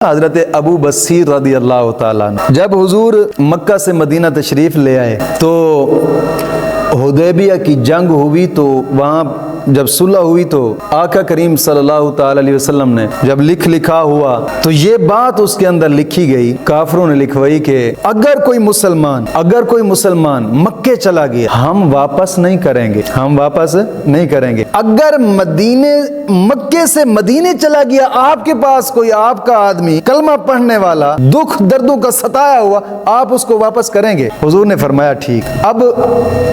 حضرت ابو بصیر رضی اللہ تعالیٰ عنہ جب حضور مکہ سے مدینہ تشریف لے آئے تو حدیبیہ کی جنگ ہوئی، تو وہاں جب صلح ہوئی تو آقا کریم صلی اللہ تعالی علیہ وسلم نے جب لکھا ہوا تو یہ بات اس کے اندر لکھی گئی، کافروں نے لکھوائی کہ اگر کوئی مسلمان مکے چلا گیا ہم واپس نہیں کریں گے، اگر مکے سے مدینے چلا گیا آپ کے پاس کوئی آپ کا آدمی کلمہ پڑھنے والا دکھ دردوں کا ستایا ہوا، آپ اس کو واپس کریں گے؟ حضور نے فرمایا ٹھیک۔ اب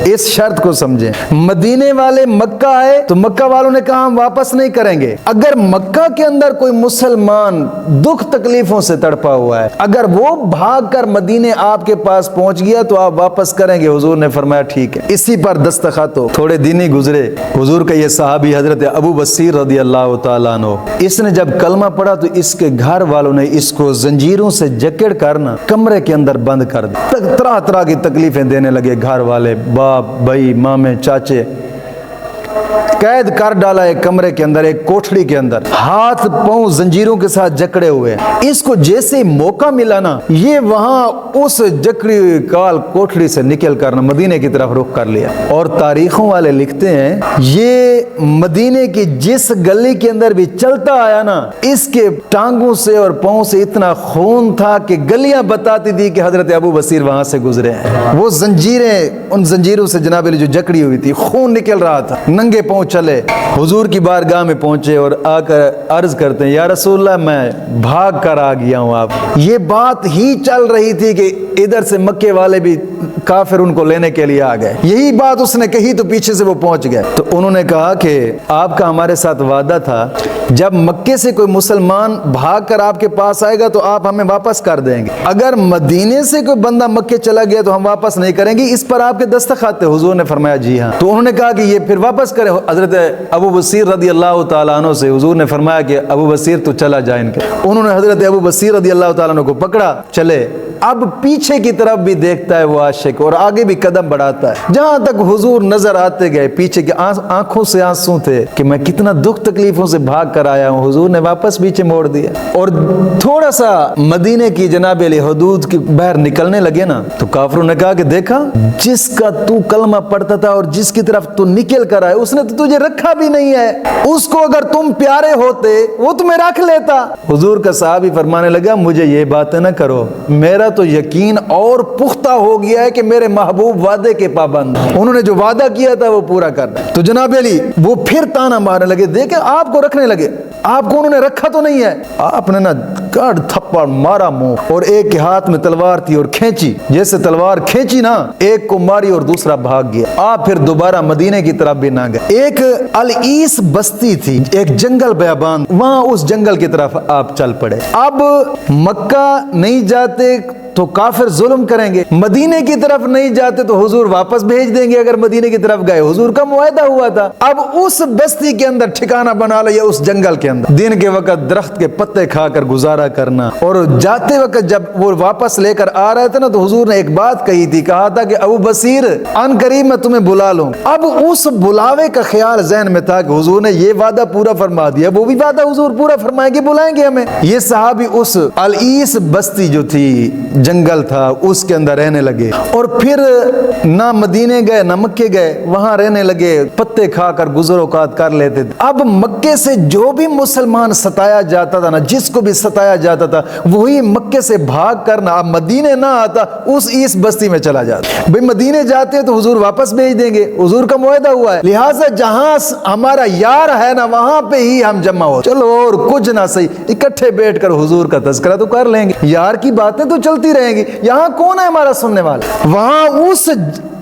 اس شرط کو سمجھیں، مدینے والے مکہ آئے تو مکہ والوں نے کہا ہم واپس نہیں کریں گے، اگر مکہ کے اندر کوئی مسلمان دکھ تکلیفوں سے تڑپا ہوا ہے اگر وہ بھاگ کر مدینے آپ کے پاس پہنچ گیا تو آپ واپس کریں گے؟ حضور نے فرمایا ٹھیک ہے۔ اسی پر دستخط ہو۔ تھوڑے دن ہی گزرے، حضور کا یہ صحابی حضرت ابو بصیر رضی اللہ تعالیٰ عنہ، اس نے جب کلمہ پڑھا تو اس کے گھر والوں نے اس کو زنجیروں سے جکڑ کر نا کمرے کے اندر بند کر دیا، طرح طرح کی تکلیفیں دینے لگے، گھر والے، باپ، بھائی، مامے، چاچے، قید کر ڈالا ایک کمرے کے اندر، ایک کوٹھڑی کے اندر، ہاتھ پاؤں زنجیروں کے ساتھ جکڑے ہوئے۔ اس کو جیسے موقع ملا نا یہ وہاں اس جکڑی کال کوٹھڑی سے نکل کر مدینے کی طرف رخ کر لیا، اور تاریخوں والے لکھتے ہیں یہ مدینے کی جس گلی کے اندر بھی چلتا آیا نا اس کے ٹانگوں سے اور پاؤں سے اتنا خون تھا کہ گلیاں بتاتی تھی کہ حضرت ابو بصیر وہاں سے گزرے ہیں۔ وہ زنجیریں، ان زنجیروں سے جناب علی جو جکڑی ہوئی تھی، خون نکل رہا تھا، ننگے پاؤں چلے، حضور کی بارگاہ میں پہنچے اور آ کر عرض کرتے ہیں یا رسول اللہ میں بھاگ کر آ گیا ہوں۔ آپ یہ بات ہی چل رہی تھی کہ ادھر سے مکے والے بھی کافر ان کو لینے کے لیے آ گئے، یہی بات اس نے کہی تو پیچھے سے وہ پہنچ گئے۔ تو انہوں نے کہا کہ آپ کا ہمارے ساتھ وعدہ تھا جب مکے سے کوئی مسلمان بھاگ کر آپ کے پاس آئے گا تو آپ ہمیں واپس کر دیں گے، اگر مدینے سے کوئی بندہ مکے چلا گیا تو ہم واپس نہیں کریں گے، اس پر آپ کے دستخط تھے؟ حضور نے فرمایا جی ہاں۔ تو انہوں نے کہا کہ یہ پھر واپس کرے۔ حضرت ابو بصیر رضی اللہ تعالیٰ عنہ سے حضور نے فرمایا کہ ابو بصیر تو چلا جائے ان کے۔ انہوں نے حضرت ابو بصیر رضی اللہ تعالیٰ عنہ کو پکڑا، چلے۔ اب پیچھے کی طرف بھی دیکھتا ہے وہ عاشق اور آگے بھی قدم بڑھاتا ہے، جہاں تک حضور نظر آتے گئے پیچھے کے آنکھوں سے آنسو تھے کہ میں کتنا دکھ تکلیفوں سے بھاگ کر آیا ہوں۔ حضور نے واپس پیچھے موڑ دیا اور تھوڑا سا مدینے کی جناب علی حدود کی باہر نکلنے لگے نا تو کافروں نے کہا کہ دیکھا جس کا تو کلمہ پڑھتا تھا اور جس کی طرف تو نکل کر آئے اس نے تو تجھے رکھا بھی نہیں ہے، اس کو اگر تم پیارے ہوتے وہ تمہیں رکھ لیتا۔ حضور کا صحابی فرمانے لگا مجھے یہ باتیں نہ کرو، میرا تو یقین اور پختہ ہو گیا ہے کہ میرے محبوب وعدے کے پابند ہیں، انہوں نے جو وعدہ کیا تھا وہ پورا کرنا۔ تو جناب علی وہ پھر تانا مارنے لگے، دیکھیں آپ کو رکھنے لگے، آپ کو انہوں نے رکھا تو نہیں ہے۔ آپ نے نا گاڑ تھپڑ مارا منہ اور ایک کے ہاتھ میں تلوار تھی اور کھینچی، جیسے تلوار کھینچی نا ایک کو ماری اور دوسرا بھاگ گیا۔ آپ پھر دوبارہ مدینے کی طرف بھی نہ گئے۔ ایک العیس بستی تھی، ایک جنگل بیابان، وہاں اس جنگل کی طرف آپ چل پڑے۔ اب مکہ نہیں جاتے تو کافر ظلم کریں گے، مدینے کی طرف نہیں جاتے تو حضور واپس بھیج دیں گے، اگر مدینے کی طرف گئے حضور کا معاہدہ ہوا تھا۔ اب اس بستی کے اندر ٹھکانہ بنا لیا، اس جنگل کے اندر دن کے وقت درخت کے پتے کھا کر گزارا کرنا، اور جاتے وقت جب وہ واپس لے کر آ رہے تھے نا تو حضور نے ایک بات کہی تھی، کہا تھا کہ ابو بصیر ان قریب میں تمہیں بلا لوں۔ اب اس بلاوے کا خیال ذہن میں تھا کہ حضور نے یہ وعدہ پورا فرما دیا، وہ بھی وعدہ حضور پورا فرمائیں گے، بلائیں گے ہمیں۔ یہ صحابی اس العیس بستی جو تھی جنگل تھا اس کے اندر رہنے لگے، اور پھر نہ مدینے گئے نہ مکے گئے، وہاں رہنے لگے، پتے کھا کر گزر اوقات کر لیتے تھے۔ اب مکے سے جو بھی مسلمان ستایا جاتا تھا نا، جس کو بھی ستایا جاتا تھا وہی مکے سے بھاگ کر نہ اب مدینے نہ آتا، اس بستی میں چلا جاتا۔ بھئی مدینے جاتے تو حضور واپس بھیج دیں گے، حضور کا معاہدہ ہوا ہے، لہٰذا جہاں ہمارا یار ہے نا وہاں پہ ہی ہم جمع ہو، چلو اور کچھ نہ صحیح اکٹھے بیٹھ کر حضور کا تذکرہ تو کر لیں گے، یار کی باتیں تو چلتی رہیں گی، یہاں کون ہے ہمارا سننے والا؟ وہاں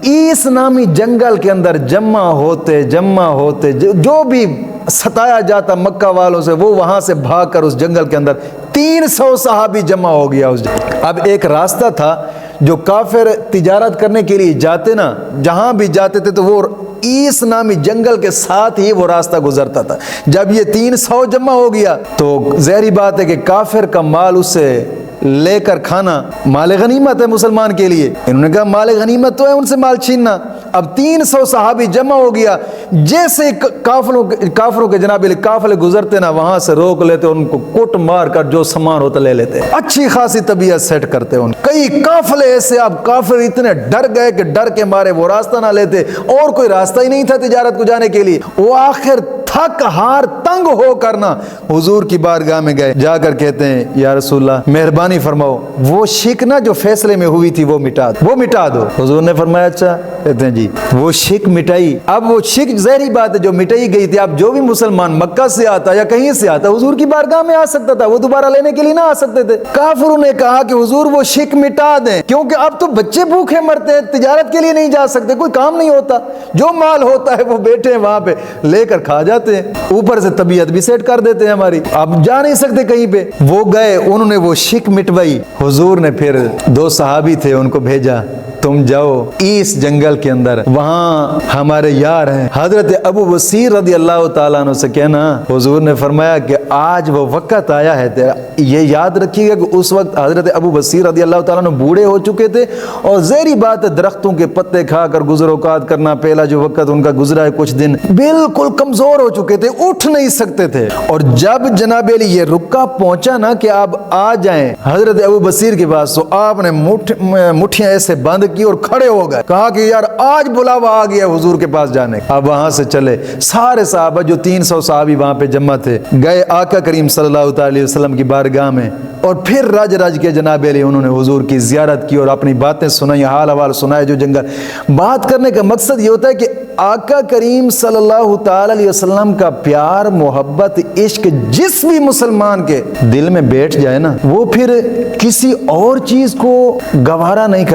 اس نامی جنگل کے اندر جمع ہوتے جو بھی ستایا جاتا مکہ والوں سے وہ وہاں سے بھاگ کر اس جنگل کے اندر 300 صحابی جمع ہو گیا اس جنگل۔ اب ایک راستہ تھا جو کافر تجارت کرنے کے لیے جاتے نا، جہاں بھی جاتے تھے تو وہ اس نامی جنگل کے ساتھ ہی وہ راستہ گزرتا تھا۔ جب یہ 300 جمع ہو گیا تو ظاہری بات ہے کہ کافر کا مال اس سے لے کر کھانا مال غنیمت ہے مسلمان کے لیے. انہوں نے کہا مال غنیمت تو ہے ان سے مال چھیننا. اب 300 صحابی جمع ہو گیا. جیسے کافروں کے جناب قافلے گزرتے نا وہاں سے روک لیتے, ان کو کوٹ مار کر جو سامان ہوتا لے لیتے. اچھی خاصی طبیعت سیٹ کرتے ان. کئی قافلے ایسے, اب کافر اتنے ڈر گئے کہ ڈر کے مارے وہ راستہ نہ لیتے, اور کوئی راستہ ہی نہیں تھا تجارت کو جانے کے لیے. وہ آخر تھک ہار تنگ ہو کر نا حضور کی بارگاہ میں گئے. جا کر کہتے ہیں یا رسول اللہ مہربانی فرماؤ وہ شک نا جو فیصلے میں ہوئی تھی وہ مٹا دو. حضور نے فرمایا اچھا. کہتے ہیں جی وہ شک مٹائی. اب وہ شک ظاہری بات ہے جو مٹائی گئی تھی. اب جو بھی مسلمان مکہ سے آتا یا کہیں سے آتا حضور کی بارگاہ میں آ سکتا تھا, وہ دوبارہ لینے کے لیے نہ آ سکتے تھے. کافروں نے کہا کہ حضور وہ شک مٹا دیں, کیونکہ اب تو بچے بھوکے مرتے ہیں, تجارت کے لیے نہیں جا سکتے, کوئی کام نہیں ہوتا, جو مال ہوتا ہے وہ بیٹھے ہیں وہاں پہ لے کر کھا جاتے ہیں, اوپر سے طبیعت بھی سیٹ کر دیتے ہیں ہماری, اب جا نہیں سکتے کہیں پہ. وہ گئے, انہوں نے وہ شک مٹوائی. حضور نے پھر 2 صحابی تھے ان کو بھیجا, تم جاؤ اس جنگل کے اندر, وہاں ہمارے یار ہیں حضرت ابو بصیر رضی اللہ تعالیٰ عنہ سے کہنا. حضور نے فرمایا کہ آج وہ وقت آیا ہے تیرا. یہ یاد رکھیے گا کہ اس وقت حضرت ابو بصیر رضی اللہ تعالیٰ عنہ بوڑھے ہو چکے تھے, اور ظاہری بات ہے درختوں کے پتے کھا کر گزر اوقات کرنا, پہلا جو وقت ان کا گزرا ہے کچھ دن, بالکل کمزور ہو چکے تھے, اٹھ نہیں سکتے تھے. اور جب جناب علی یہ رکا پہنچا نا کہ آپ آ جائیں حضرت ابو بصیر کے پاس, تو آپ نے مٹھیاں ایسے بند کی اور کھڑے ہو گئے, کہا کہ یار آج بلاوا آ گیا حضور کے پاس جانے. اب وہاں سے چلے سارے صحابہ جو 300 صحابی وہاں پہ جمع تھے, گئے آقا کریم صلی اللہ علیہ وسلم کی بارگاہ میں, اور پھر رج کے جناب علی انہوں نے حضور کی زیارت کی اور اپنی باتیں سنائی, حال حوال سنائے. جو جنگل بات کرنے کا مقصد یہ ہوتا ہے کہ آقا کریم صلی اللہ تعالی علیہ وسلم کا پیار, محبت, عشق جس بھی مسلمان کے دل میں بیٹھ جائے نا, وہ پھر کسی اور چیز کو گوارا نہیں کرتا.